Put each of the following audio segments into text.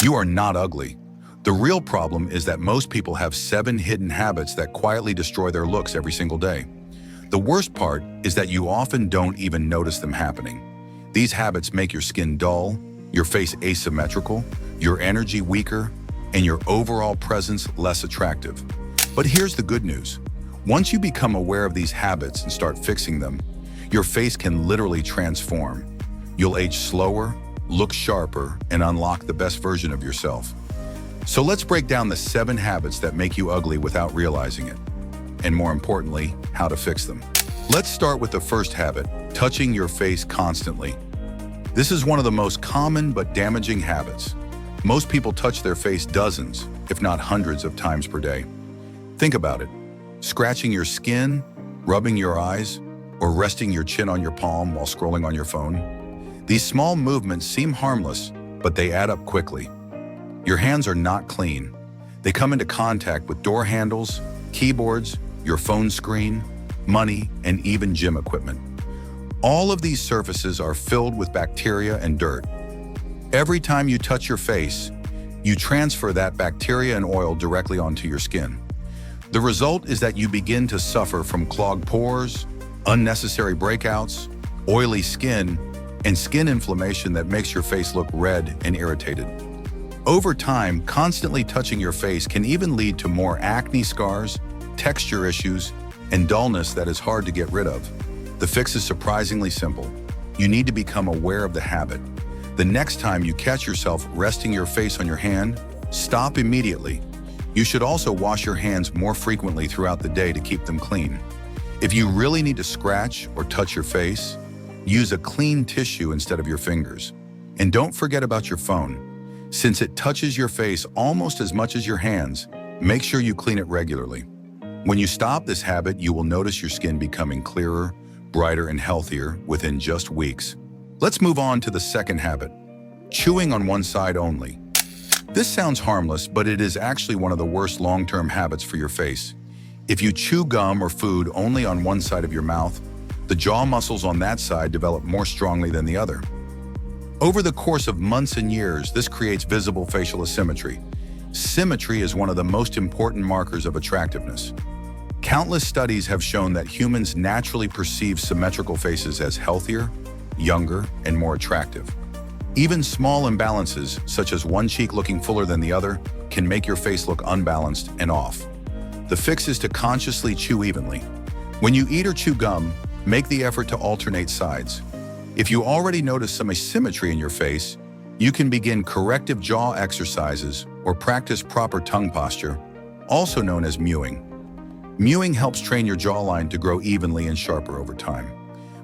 You are not ugly. The real problem is that most people have 7 hidden habits that quietly destroy their looks every single day. The worst part is that you often don't even notice them happening. These habits make your skin dull, your face asymmetrical, your energy weaker, and your overall presence less attractive. But here's the good news. Once you become aware of these habits and start fixing them, your face can literally transform. You'll age slower, look sharper, and unlock the best version of yourself. So let's break down the 7 habits that make you ugly without realizing it. And more importantly, how to fix them. Let's start with the first habit, touching your face constantly. This is one of the most common but damaging habits. Most people touch their face dozens, if not hundreds of times per day. Think about it. Scratching your skin, rubbing your eyes, or resting your chin on your palm while scrolling on your phone. These small movements seem harmless, but they add up quickly. Your hands are not clean. They come into contact with door handles, keyboards, your phone screen, money, and even gym equipment. All of these surfaces are filled with bacteria and dirt. Every time you touch your face, you transfer that bacteria and oil directly onto your skin. The result is that you begin to suffer from clogged pores, unnecessary breakouts, oily skin, and skin inflammation that makes your face look red and irritated. Over time, constantly touching your face can even lead to more acne scars, texture issues, and dullness that is hard to get rid of. The fix is surprisingly simple. You need to become aware of the habit. The next time you catch yourself resting your face on your hand, stop immediately. You should also wash your hands more frequently throughout the day to keep them clean. If you really need to scratch or touch your face, use a clean tissue instead of your fingers. And don't forget about your phone. Since it touches your face almost as much as your hands, make sure you clean it regularly. When you stop this habit, you will notice your skin becoming clearer, brighter, and healthier within just weeks. Let's move on to the second habit, chewing on one side only. This sounds harmless, but it is actually one of the worst long-term habits for your face. If you chew gum or food only on one side of your mouth, the jaw muscles on that side develop more strongly than the other. Over the course of months and years, this creates visible facial asymmetry. Symmetry is one of the most important markers of attractiveness. Countless studies have shown that humans naturally perceive symmetrical faces as healthier, younger, and more attractive. Even small imbalances, such as one cheek looking fuller than the other, can make your face look unbalanced and off. The fix is to consciously chew evenly. When you eat or chew gum, make the effort to alternate sides. If you already notice some asymmetry in your face, you can begin corrective jaw exercises or practice proper tongue posture, also known as mewing. Mewing helps train your jawline to grow evenly and sharper over time.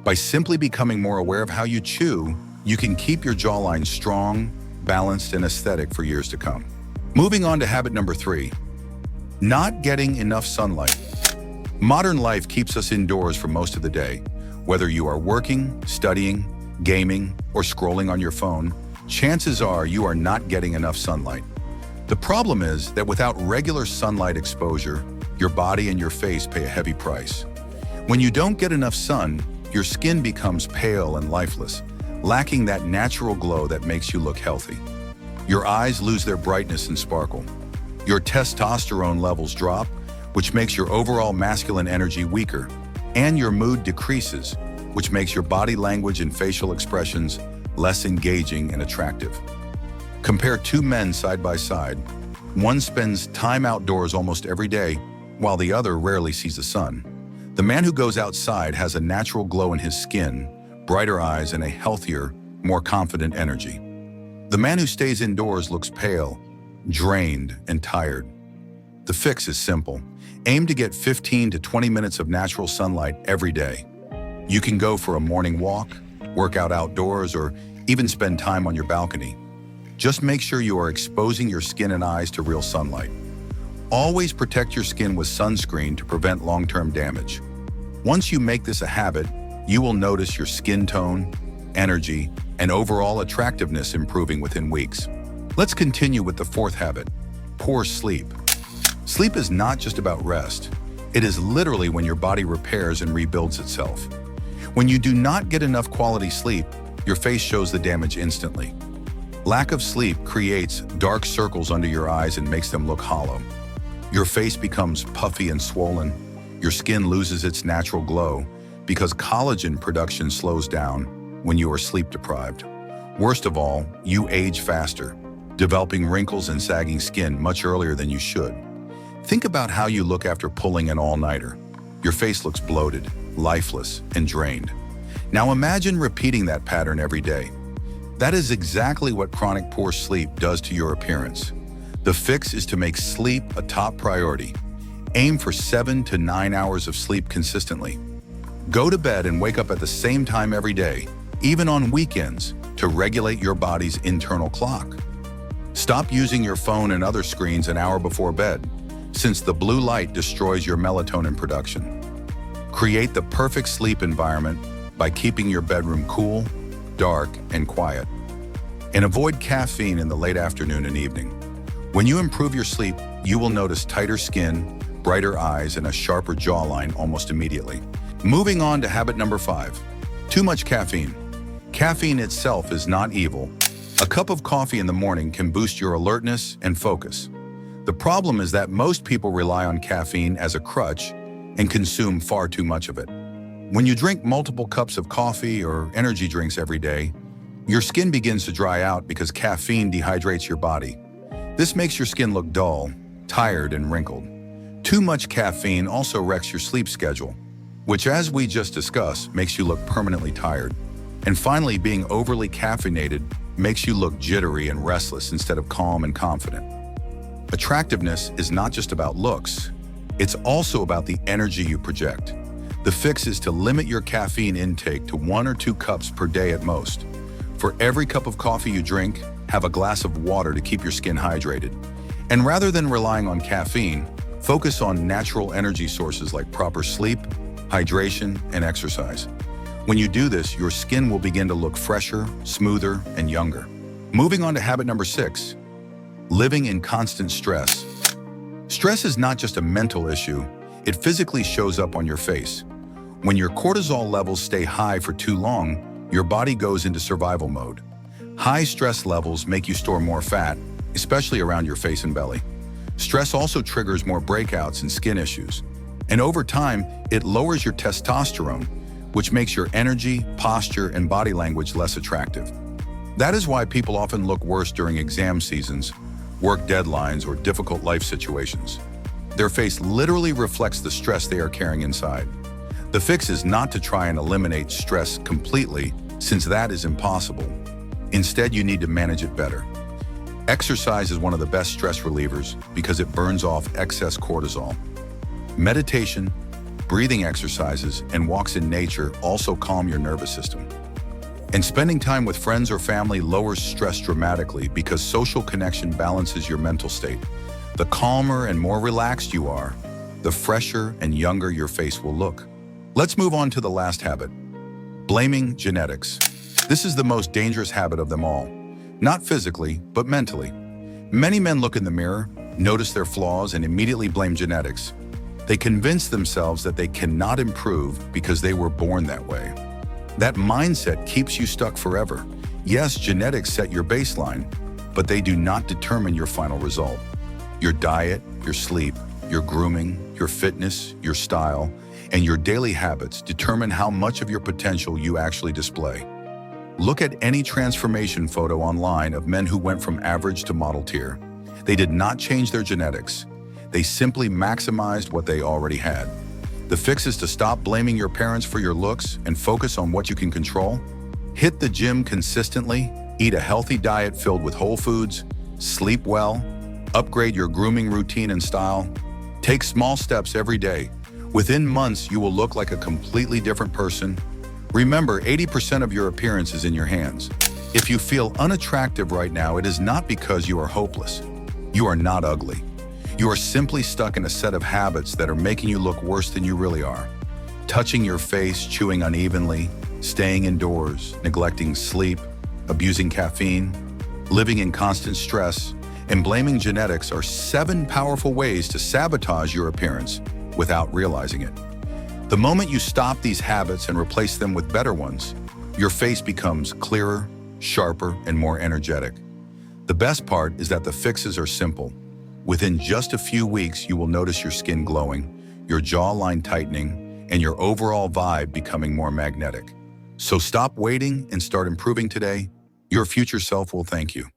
By simply becoming more aware of how you chew, you can keep your jawline strong, balanced, and aesthetic for years to come. Moving on to habit number 3, not getting enough sunlight. Modern life keeps us indoors for most of the day. Whether you are working, studying, gaming, or scrolling on your phone, chances are you are not getting enough sunlight. The problem is that without regular sunlight exposure, your body and your face pay a heavy price. When you don't get enough sun, your skin becomes pale and lifeless, lacking that natural glow that makes you look healthy. Your eyes lose their brightness and sparkle. Your testosterone levels drop, which makes your overall masculine energy weaker, and your mood decreases, which makes your body language and facial expressions less engaging and attractive. Compare 2 men side by side. One spends time outdoors almost every day, while the other rarely sees the sun. The man who goes outside has a natural glow in his skin, brighter eyes, and a healthier, more confident energy. The man who stays indoors looks pale, drained, and tired. The fix is simple. Aim to get 15 to 20 minutes of natural sunlight every day. You can go for a morning walk, work out outdoors, or even spend time on your balcony. Just make sure you are exposing your skin and eyes to real sunlight. Always protect your skin with sunscreen to prevent long-term damage. Once you make this a habit, you will notice your skin tone, energy, and overall attractiveness improving within weeks. Let's continue with the 4th habit, poor sleep. Sleep is not just about rest. It is literally when your body repairs and rebuilds itself. When you do not get enough quality sleep, your face shows the damage instantly. Lack of sleep creates dark circles under your eyes and makes them look hollow. Your face becomes puffy and swollen. Your skin loses its natural glow because collagen production slows down when you are sleep deprived. Worst of all, you age faster, developing wrinkles and sagging skin much earlier than you should. Think about how you look after pulling an all-nighter. Your face looks bloated, lifeless, and drained. Now imagine repeating that pattern every day. That is exactly what chronic poor sleep does to your appearance. The fix is to make sleep a top priority. Aim for 7 to 9 hours of sleep consistently. Go to bed and wake up at the same time every day, even on weekends, to regulate your body's internal clock. Stop using your phone and other screens an hour before bed, since the blue light destroys your melatonin production. Create the perfect sleep environment by keeping your bedroom cool, dark, and quiet. And avoid caffeine in the late afternoon and evening. When you improve your sleep, you will notice tighter skin, brighter eyes, and a sharper jawline almost immediately. Moving on to habit number 5. Too much caffeine. Caffeine itself is not evil. A cup of coffee in the morning can boost your alertness and focus. The problem is that most people rely on caffeine as a crutch and consume far too much of it. When you drink multiple cups of coffee or energy drinks every day, your skin begins to dry out because caffeine dehydrates your body. This makes your skin look dull, tired, and wrinkled. Too much caffeine also wrecks your sleep schedule, which, as we just discussed, makes you look permanently tired. And finally, being overly caffeinated makes you look jittery and restless instead of calm and confident. Attractiveness is not just about looks, it's also about the energy you project. The fix is to limit your caffeine intake to 1 or 2 cups per day at most. For every cup of coffee you drink, have a glass of water to keep your skin hydrated. And rather than relying on caffeine, focus on natural energy sources like proper sleep, hydration, and exercise. When you do this, your skin will begin to look fresher, smoother, and younger. Moving on to habit number 6, living in constant stress. Stress is not just a mental issue, it physically shows up on your face. When your cortisol levels stay high for too long, your body goes into survival mode. High stress levels make you store more fat, especially around your face and belly. Stress also triggers more breakouts and skin issues. And over time, it lowers your testosterone, which makes your energy, posture, and body language less attractive. That is why people often look worse during exam seasons, work deadlines, or difficult life situations. Their face literally reflects the stress they are carrying inside. The fix is not to try and eliminate stress completely, since that is impossible. Instead, you need to manage it better. Exercise is one of the best stress relievers because it burns off excess cortisol. Meditation, breathing exercises, and walks in nature also calm your nervous system. And spending time with friends or family lowers stress dramatically because social connection balances your mental state. The calmer and more relaxed you are, the fresher and younger your face will look. Let's move on to the last habit, blaming genetics. This is the most dangerous habit of them all, not physically, but mentally. Many men look in the mirror, notice their flaws, and immediately blame genetics. They convince themselves that they cannot improve because they were born that way. That mindset keeps you stuck forever. Yes, genetics set your baseline, but they do not determine your final result. Your diet, your sleep, your grooming, your fitness, your style, and your daily habits determine how much of your potential you actually display. Look at any transformation photo online of men who went from average to model tier. They did not change their genetics. They simply maximized what they already had. The fix is to stop blaming your parents for your looks and focus on what you can control. Hit the gym consistently, eat a healthy diet filled with whole foods, sleep well, upgrade your grooming routine and style. Take small steps every day. Within months, you will look like a completely different person. Remember, 80% of your appearance is in your hands. If you feel unattractive right now, it is not because you are hopeless. You are not ugly. You are simply stuck in a set of habits that are making you look worse than you really are. Touching your face, chewing unevenly, staying indoors, neglecting sleep, abusing caffeine, living in constant stress, and blaming genetics are 7 powerful ways to sabotage your appearance without realizing it. The moment you stop these habits and replace them with better ones, your face becomes clearer, sharper, and more energetic. The best part is that the fixes are simple. Within just a few weeks, you will notice your skin glowing, your jawline tightening, and your overall vibe becoming more magnetic. So stop waiting and start improving today. Your future self will thank you.